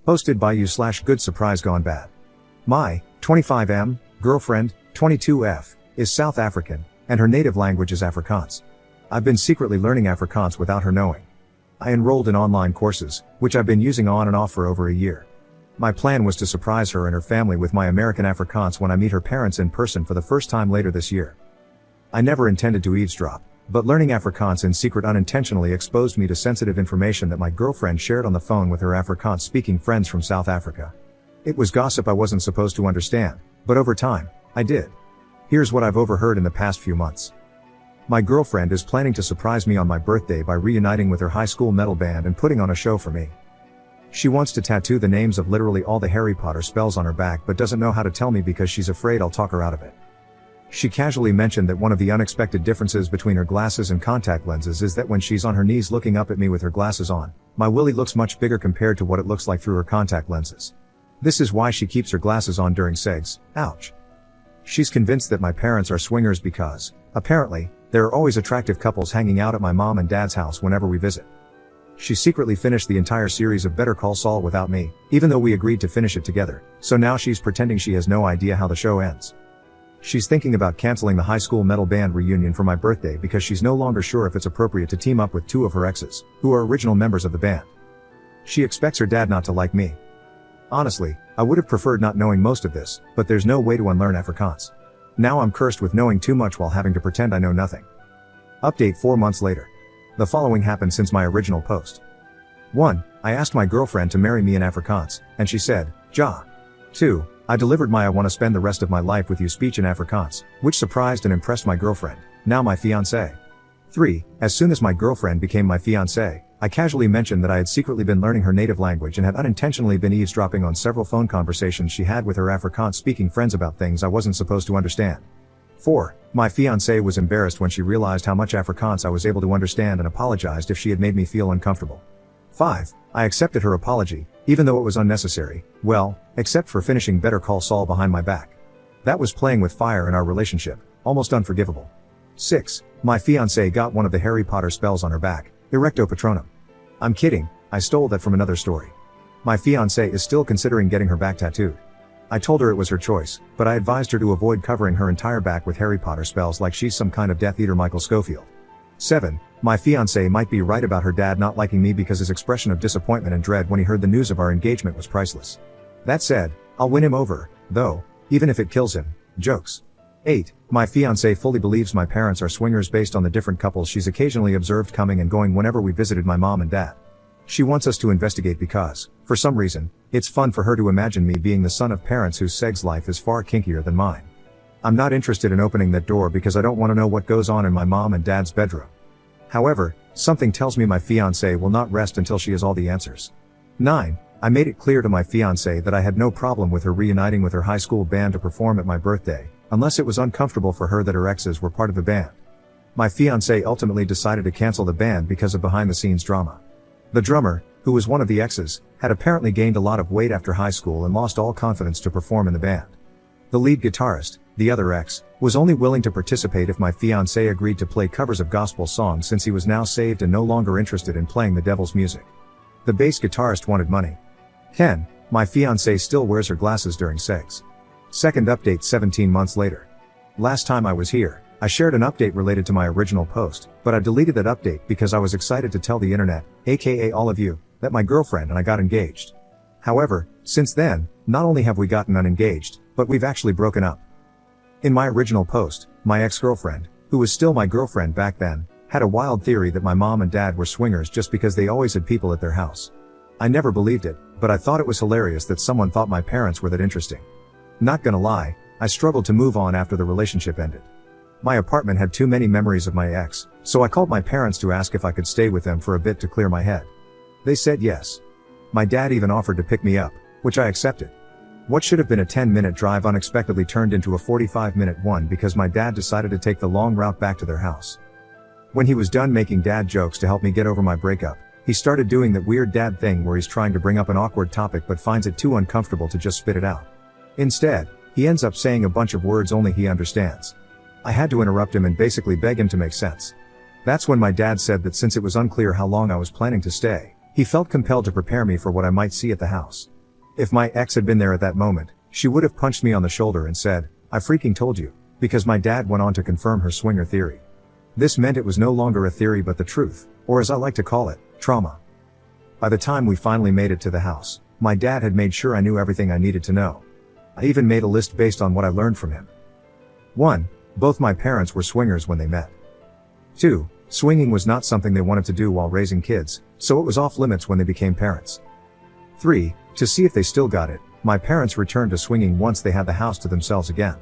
Posted by you/good surprise gone bad. My 25M girlfriend, 22F, is South African, and her native language is Afrikaans. I've been secretly learning Afrikaans without her knowing. I enrolled in online courses, which I've been using on and off for over a year. My plan was to surprise her and her family with my American Afrikaans when I meet her parents in person for the first time later this year. I never intended to eavesdrop, but learning Afrikaans in secret unintentionally exposed me to sensitive information that my girlfriend shared on the phone with her Afrikaans-speaking friends from South Africa. It was gossip I wasn't supposed to understand, but over time, I did. Here's what I've overheard in the past few months. My girlfriend is planning to surprise me on my birthday by reuniting with her high school metal band and putting on a show for me. She wants to tattoo the names of literally all the Harry Potter spells on her back but doesn't know how to tell me because she's afraid I'll talk her out of it. She casually mentioned that one of the unexpected differences between her glasses and contact lenses is that when she's on her knees looking up at me with her glasses on, my willy looks much bigger compared to what it looks like through her contact lenses. This is why she keeps her glasses on during segs. Ouch. She's convinced that my parents are swingers because, apparently, there are always attractive couples hanging out at my mom and dad's house whenever we visit. She secretly finished the entire series of Better Call Saul without me, even though we agreed to finish it together, so now she's pretending she has no idea how the show ends. She's thinking about canceling the high school metal band reunion for my birthday because she's no longer sure if it's appropriate to team up with two of her exes, who are original members of the band. She expects her dad not to like me. Honestly, I would have preferred not knowing most of this, but there's no way to unlearn Afrikaans. Now I'm cursed with knowing too much while having to pretend I know nothing. Update 4 months later. The following happened since my original post. 1. I asked my girlfriend to marry me in Afrikaans, and she said, ja. 2. I delivered my I want to spend the rest of my life with you speech in Afrikaans, which surprised and impressed my girlfriend, now my fiancé. 3. As soon as my girlfriend became my fiancé, I casually mentioned that I had secretly been learning her native language and had unintentionally been eavesdropping on several phone conversations she had with her Afrikaans-speaking friends about things I wasn't supposed to understand. 4. My fiancé was embarrassed when she realized how much Afrikaans I was able to understand and apologized if she had made me feel uncomfortable. 5. I accepted her apology, even though it was unnecessary, well, except for finishing Better Call Saul behind my back. That was playing with fire in our relationship, almost unforgivable. 6. My fiancé got one of the Harry Potter spells on her back, Erecto Patronum. I'm kidding, I stole that from another story. My fiancé is still considering getting her back tattooed. I told her it was her choice, but I advised her to avoid covering her entire back with Harry Potter spells like she's some kind of Death Eater Michael Scofield. 7. My fiancé might be right about her dad not liking me because his expression of disappointment and dread when he heard the news of our engagement was priceless. That said, I'll win him over, though, even if it kills him. Jokes. 8. My fiancé fully believes my parents are swingers based on the different couples she's occasionally observed coming and going whenever we visited my mom and dad. She wants us to investigate because, for some reason, it's fun for her to imagine me being the son of parents whose sex life is far kinkier than mine. I'm not interested in opening that door because I don't want to know what goes on in my mom and dad's bedroom. However, something tells me my fiancé will not rest until she has all the answers. 9. I made it clear to my fiancé that I had no problem with her reuniting with her high school band to perform at my birthday, unless it was uncomfortable for her that her exes were part of the band. My fiancé ultimately decided to cancel the band because of behind-the-scenes drama. The drummer, who was one of the exes, had apparently gained a lot of weight after high school and lost all confidence to perform in the band. The lead guitarist, the other ex, was only willing to participate if my fiancé agreed to play covers of gospel songs since he was now saved and no longer interested in playing the devil's music. The bass guitarist wanted money. 10. My fiancé still wears her glasses during sex. Second update 17 months later. Last time I was here, I shared an update related to my original post, but I deleted that update because I was excited to tell the internet, aka all of you, that my girlfriend and I got engaged. However, since then, not only have we gotten unengaged, but we've actually broken up. In my original post, my ex-girlfriend, who was still my girlfriend back then, had a wild theory that my mom and dad were swingers just because they always had people at their house. I never believed it, but I thought it was hilarious that someone thought my parents were that interesting. Not gonna lie, I struggled to move on after the relationship ended. My apartment had too many memories of my ex, so I called my parents to ask if I could stay with them for a bit to clear my head. They said yes. My dad even offered to pick me up, which I accepted. What should have been a 10-minute drive unexpectedly turned into a 45-minute one because my dad decided to take the long route back to their house. When he was done making dad jokes to help me get over my breakup, he started doing that weird dad thing where he's trying to bring up an awkward topic but finds it too uncomfortable to just spit it out. Instead, he ends up saying a bunch of words only he understands. I had to interrupt him and basically beg him to make sense. That's when my dad said that since it was unclear how long I was planning to stay, he felt compelled to prepare me for what I might see at the house. If my ex had been there at that moment, she would have punched me on the shoulder and said, "I freaking told you," because my dad went on to confirm her swinger theory. This meant it was no longer a theory but the truth, or as I like to call it, trauma. By the time we finally made it to the house, my dad had made sure I knew everything I needed to know. I even made a list based on what I learned from him. 1. Both my parents were swingers when they met. 2. Swinging was not something they wanted to do while raising kids, so it was off limits when they became parents. 3. To see if they still got it, my parents returned to swinging once they had the house to themselves again.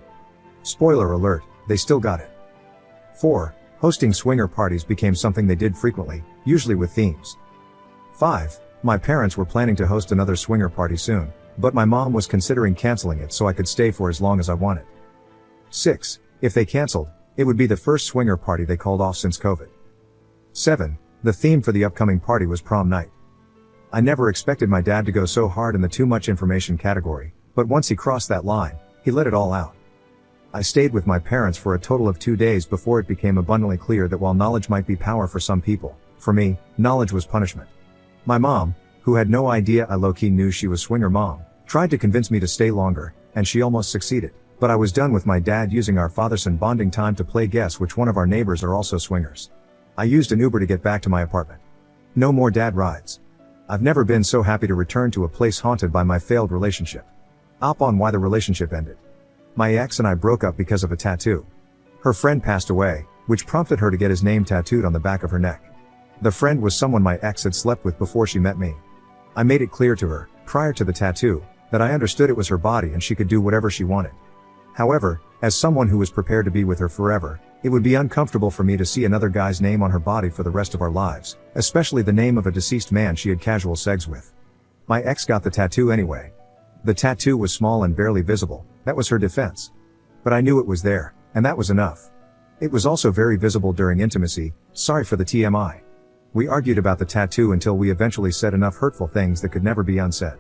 Spoiler alert, they still got it. 4. Hosting swinger parties became something they did frequently, usually with themes. 5. My parents were planning to host another swinger party soon, but my mom was considering canceling it so I could stay for as long as I wanted. 6. If they canceled, it would be the first swinger party they called off since COVID. 7. The theme for the upcoming party was prom night. I never expected my dad to go so hard in the too much information category, but once he crossed that line, he let it all out. I stayed with my parents for a total of 2 days before it became abundantly clear that while knowledge might be power for some people, for me, knowledge was punishment. My mom, who had no idea I low-key knew she was swinger mom, tried to convince me to stay longer, and she almost succeeded, but I was done with my dad using our father-son bonding time to play guess which one of our neighbors are also swingers. I used an Uber to get back to my apartment. No more dad rides. I've never been so happy to return to a place haunted by my failed relationship. Up on why the relationship ended. My ex and I broke up because of a tattoo. Her friend passed away, which prompted her to get his name tattooed on the back of her neck. The friend was someone my ex had slept with before she met me. I made it clear to her, prior to the tattoo, that I understood it was her body and she could do whatever she wanted. However, as someone who was prepared to be with her forever, it would be uncomfortable for me to see another guy's name on her body for the rest of our lives, especially the name of a deceased man she had casual sex with. My ex got the tattoo anyway. The tattoo was small and barely visible, that was her defense. But I knew it was there, and that was enough. It was also very visible during intimacy, sorry for the TMI. We argued about the tattoo until we eventually said enough hurtful things that could never be unsaid.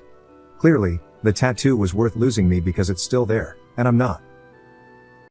Clearly, the tattoo was worth losing me because it's still there, and I'm not.